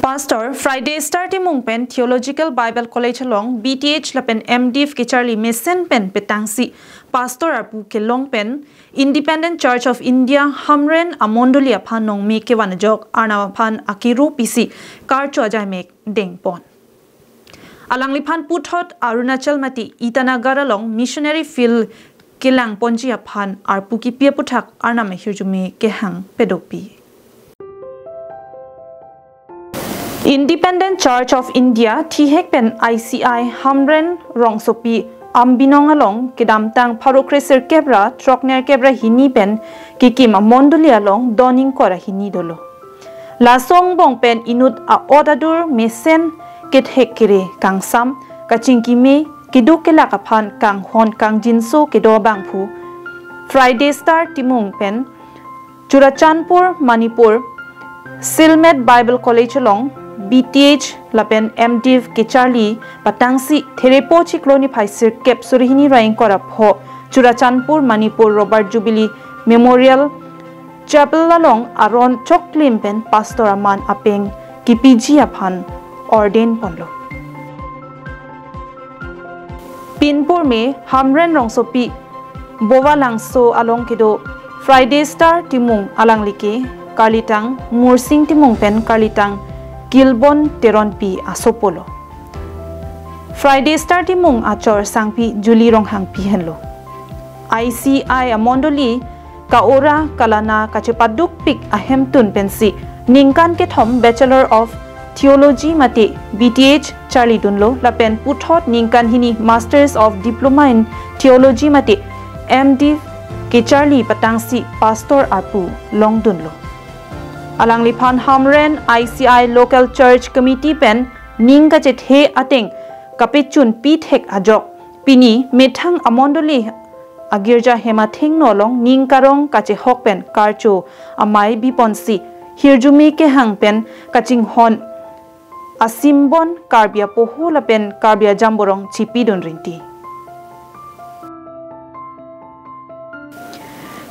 Pastor Fridaystar Timung pen Theological Bible College along BTH lapen MDiv ke Charlie Mason pen petangsi Pastor arpu ke long pen Independent Church of India Hamren amondoli aphan nong me ke wanajok arna aphan akiru pisi karcho ajai mek dengpon alang lipan puthot Arunachal mati Itanagar along missionary field kelang ponji aphan arpu ki pia puthak arna me hirjume ke hang pedopi Independent Church of India Thihek pen ICI Hamren Rongsopi Ambinong along Kedamtang Parokreser Kebra Trokner Kebra Hini pen Kikim mondoli along Doning Kora Hini dolo Lasong bong pen inut a odadur mesen kethek kire kangsam kachingkime kidukela kaphan kang hon kang jinso kedo bangphu Fridaystar Timung pen Churachandpur Manipur Silmet Bible College along BTH lapen MDiv ke Charlie patangsi therepo chikloni phaisir kep surihini raing kora pho Churachandpur Manipur Robert Jubilee Memorial Chapel along aron choklim pen pastor aman apeng kipiji aphan ordain ponlo Pinpur me Hamren Rongsopi Bowalangso along kedo Fridaystar Timung alanglike Kalitang Mursing Timung pen Kalitang Gilbon Teronpi Asopolo Fridaystar Timung achor sangpi Juli Ronghang Pihenlo ICI amondoli kaora kalana kachepaduk pik ahemtun pensi ningkan ke thom Bachelor of Theology mate BTH Charlie Dunlo lapen puthot ningkan hini Masters of Diploma in Theology mate MDiv ke Charlie patangsi Pastor arpu long Dunlo Alang lipan Hamren ICI Local Church Committee pen ning ka chet he ateng kapechun pithek ajok pini methang amondoli agirja hemathing nolong ning karong kachehok pen karcho amai biponsi hirjumi ke hang pen kaching hon asimbon karbia pohula pen karbia jamborong chipidon rinti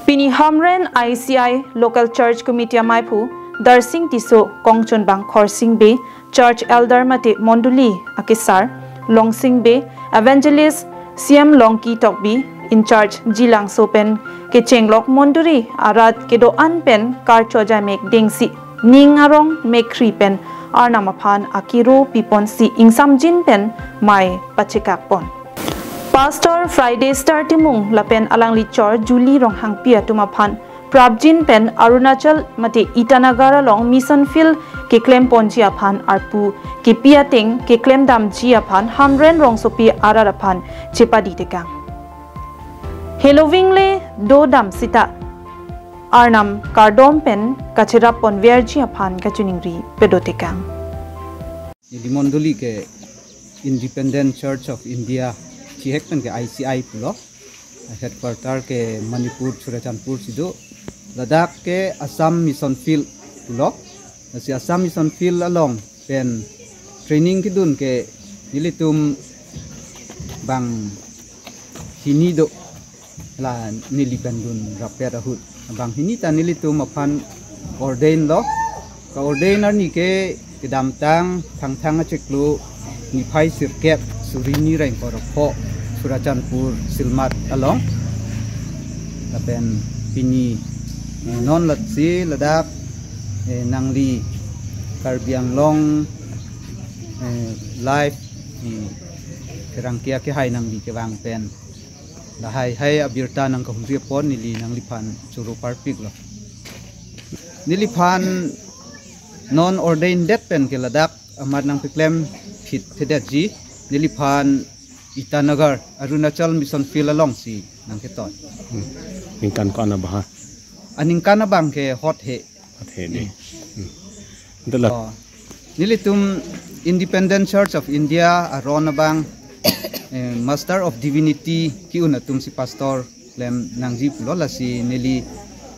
Pini Hamren ICI Local Church Committee amaipu Darsing Tiso Kongchon Bang Khorsing Be Church Elder Mate Mondoli Akisar Longsing Be Evangelist CM Longki Tokbi in charge Jilang Sopen Kechenglok Mondori Arat Kedo Anpen Karchoja Mek Dengsi Ningarong Mekri Pen Arnamaphan Akiro Piponsi Ingsamjin Pen Mai Pachekak Pon Pastor Fridaystar Timung lapen alang lichor Juli Ronghang Pia Tumaphan Prabjin pen Arunachal mate Itanagar along Mission Field ke claim ponji aphan arpu ke piating ke claim damji aphan Hamren Rongsopi arat aphan chepadi tekang Helovingle do dam sita Arnam kardom pen kachera pon verji aphan kachuningri pedotekang Di mondoli ke Independent Church of India Thihek pen ke ICI pulo headquarter ke Manipur Churachandpur sido Ladakh ke Assam Mission Field pulo si Assam Mission Field along pen training kidun ke nilitum bang hinido la nilipendun raperahut bang hinita nilitum aphan ordain lo ka ordainer ni ke kedamtang thang acheklu ni phai sirkep surini rain korapho Churachandpur Silmat along lapen pini non latsi Ladakh nangli Karbiang long live di kerangkia ke hai nangli ke wang pen la hai abirta nang kahumri pon nili nangli phan churu parpik lo nili phan non ordained dead pen ke Ladakh amad nang piklem fit thedaji nili phan Itanagar Arunachal Mission Field along si nang keton ningkan ko ana bah aningkan na bang ke hot he ni dala nilitum Independent Church of India aron bang Master of Divinity ki unatum si pastor lem nangji pulo la si nili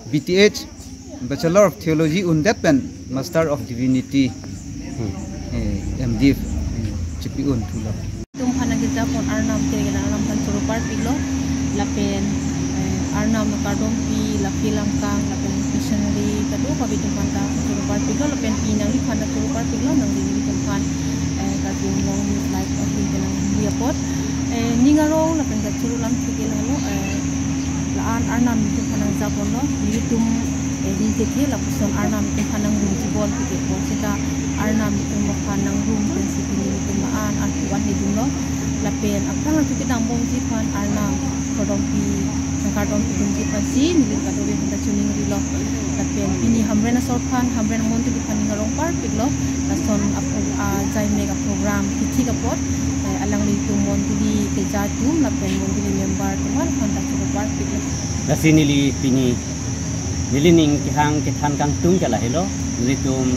BTH Bachelor of Theology undepen Master of Divinity MDiv chipi un tulo tum hanagita pon arnam tigena arnam kan surupar pilo lapen arnam kardom pi lapi langkang lapen missionary kadu kabitum panta surupar pilo lapen pinang di khana surupar rupar piglo nang dili tumpan karbing long news live akin kanang report ningarong na kan gatsurulam tigil halo laan arnam kanang japon lo nitum din tete la puson arnam kanang room jibon pigil po sita arnam tum kanang room prinsipin nitum maan artuan hidung lo lapen apang tu kita bom jipan arnam kodompi kardom pidung jipan si nilin kadobe handa chuning rilo lapen pini hamrena sorpan hamrena montu di paning ngarong par piglo lason apo jai mega program kithi kapot alang litu montu di kejatum lapen montu di member teman handa par piglo lasinili pini nilining kithan kang tung jala hello nilitum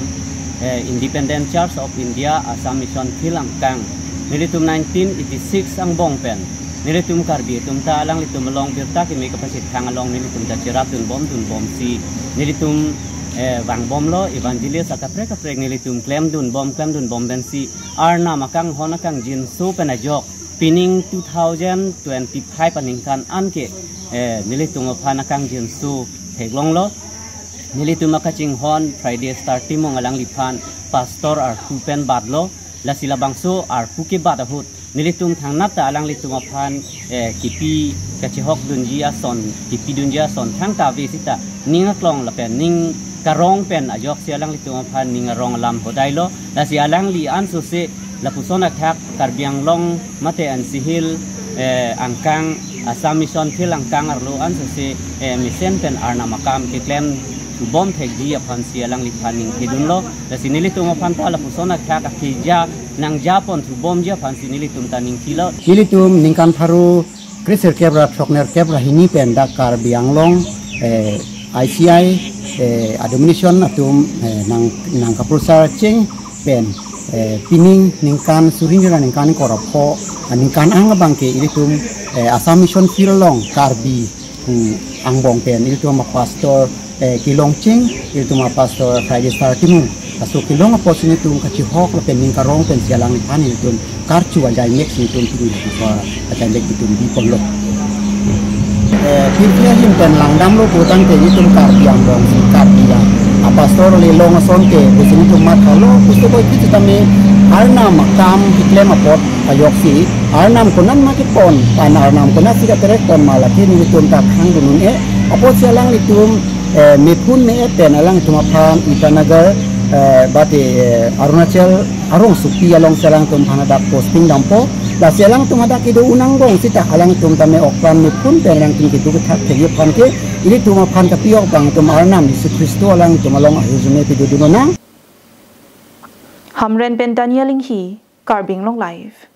Independent Church of India Assam Mission Philang kang nilitum 1986 ang bongpen nilitum karbi tum ta alang litum long birta ki me kapasit khang along nilitum ta chirap dun bom si nilitum wang bom lo evangelist atapre kapre nilitum claim dun bom ben si arna makang hona kang jin so penajok pining 2025 paning kan anke nilitum phana kang jin so theglong lo nilitum makaching hon Fridaystar Timung alang liphan pastor arpu pen badlo la sila bangso arpu ke badahut nilitum thangnat ta alang litum aphan kipi kachehok dunjia son kipi dunjia son thang ta ve sita ninga klong la pen ning karong pen ajok si alang litum aphan ninga rong lam hodai lo la si alang li an so se la pusona thak karbiang long mate an sihil angkang Assam Mission Philang kang arlo an so se misen pen arna makam ke klem bom thek di aphan si alang liphaning hidun lo la sinilitum aphan ta la pusona thak a khija nang japon thu bom ja phan sinilitum taning kilo Nilitum ningkan pharu kriser kebra thokner kebra hini pen da kar bianglong ICI admission atum nang kapulsar cheng pen pining ningkan surinjara ningkan korapho ningkan angabangke ilitum Assam Mission Philang karbi angbong pen ilitum pastor kilong cheng ilitum pastor Fridaystar Timung aso kilong opportunity tum kachehok la pening karong pen sialang pan ilitum karchu ajai mek ilitum pini kwa ajai mek ilitum di polo pirkia him pen langdam lo botang te ilitum karbi angbong karbi pastor le long son ke besini tum mat halo pusto boy kitu tame arna makam iklem apot ayok si arnam kunan makipon pan arnam kunan sika terek pon malaki ni tum tak hang gunun apot sialang litum mepun me pen alang tuma pan itanagar bate Arunachal arong supi along selang tum hanadak posting dampo la selang tum hadak ido unang gong sita alang tum tame okpan mepun pen yang tum kitu thak thegi pan ke ini tum pan ka piok bang tum arnam Yesus Kristo alang tum along ahujume pidu dunona Hamren pen Daniel hi Karbing long live